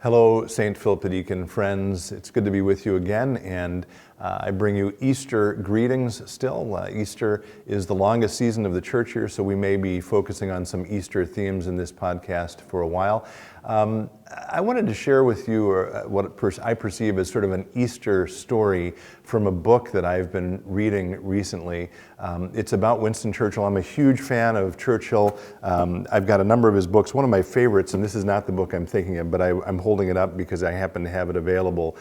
Hello, St. Philip the Deacon friends. It's good to be with you again, and I bring you Easter greetings still. Easter is the longest season of the church year, so we may be focusing on some Easter themes in this podcast for a while. I wanted to share with you what I perceive as sort of an Easter story from a book that I've been reading recently. It's about Winston Churchill. I'm a huge fan of Churchill. I've got a number of his books. One of my favorites, and this is not the book I'm thinking of, but I'm holding it up because I happen to have it available,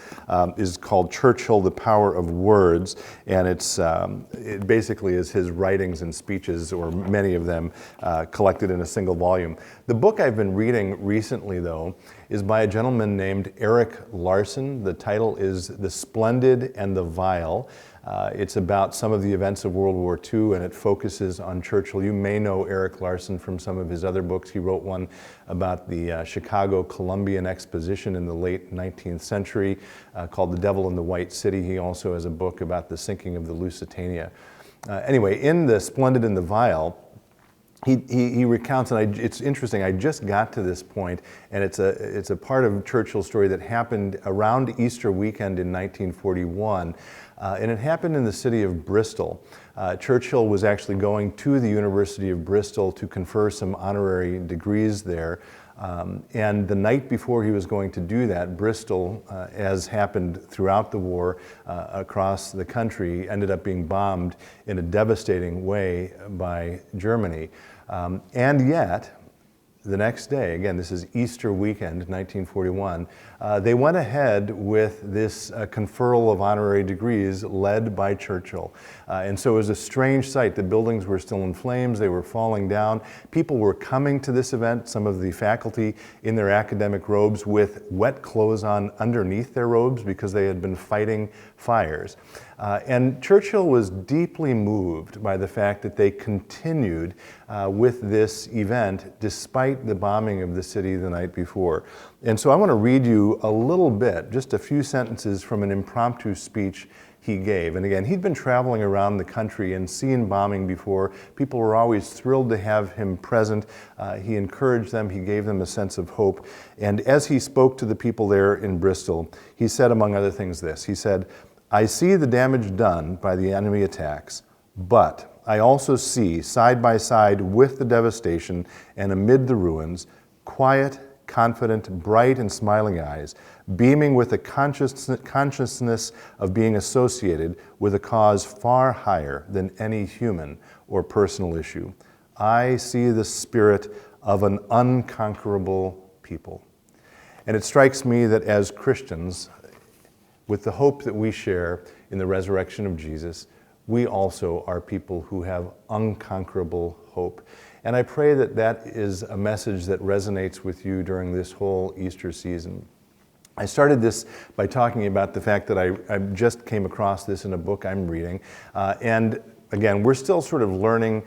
is called Churchill, The Power of Words, and it basically is his writings and speeches, or many of them, collected in a single volume. The book I've been reading recently, though, is by a gentleman named Erik Larson. The title is The Splendid and the Vile. It's about some of the events of World War II, and it focuses on Churchill. You may know Erik Larson from some of his other books. He wrote one about the Chicago Columbian Exposition in the late 19th century called The Devil in the White City. He also has a book about the sinking of the Lusitania. Anyway, in The Splendid and the Vile, he recounts, and it's interesting, I just got to this point, and it's a part of Churchill's story that happened around Easter weekend in 1941, and it happened in the city of Bristol. Churchill was actually going to the University of Bristol to confer some honorary degrees there, and the night before he was going to do that, Bristol, as happened throughout the war across the country, ended up being bombed in a devastating way by Germany. And yet, the next day, again, this is Easter weekend, 1941, they went ahead with this conferral of honorary degrees led by Churchill. And so it was a strange sight. The buildings were still in flames, they were falling down. People were coming to this event, some of the faculty in their academic robes with wet clothes on underneath their robes because they had been fighting fires. And Churchill was deeply moved by the fact that they continued with this event despite the bombing of the city the night before. And so I want to read you a little bit, just a few sentences from an impromptu speech he gave. And again, he'd been traveling around the country and seen bombing before. People were always thrilled to have him present. He encouraged them, he gave them a sense of hope. And as he spoke to the people there in Bristol, he said, among other things, this. He said, "I see the damage done by the enemy attacks, but I also see, side by side with the devastation and amid the ruins, quiet, confident, bright and smiling eyes, beaming with a consciousness of being associated with a cause far higher than any human or personal issue. I see the spirit of an unconquerable people." And it strikes me that as Christians, with the hope that we share in the resurrection of Jesus, we also are people who have unconquerable hope. And I pray that that is a message that resonates with you during this whole Easter season. I started this by talking about the fact that I just came across this in a book I'm reading. And again, we're still sort of learning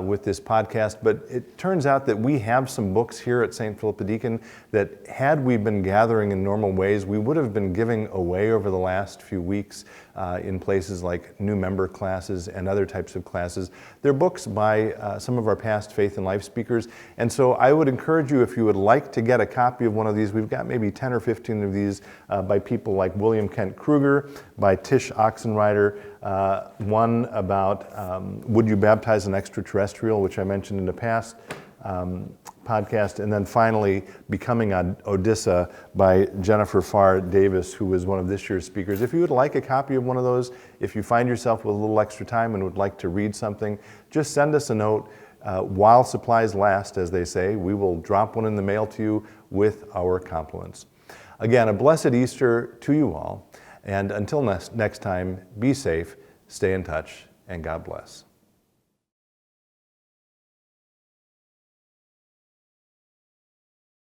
with this podcast, but it turns out that we have some books here at St. Philip the Deacon that, had we been gathering in normal ways, we would have been giving away over the last few weeks in places like new member classes and other types of classes. They're books by some of our past faith and life speakers, and so I would encourage you, if you would like to get a copy of one of these, we've got maybe 10 or 15 of these by people like William Kent Krueger, by Tsh Oxenreider, one about Would You Baptize an Extraterrestrial, which I mentioned in the past podcast, and then finally Becoming Odyssa by Jennifer Pharr Davis, who was one of this year's speakers. If you would like a copy of one of those, if you find yourself with a little extra time and would like to read something, just send us a note. While supplies last, as they say, we will drop one in the mail to you with our compliments. Again, a blessed Easter to you all, and until next time, be safe, stay in touch, and God bless.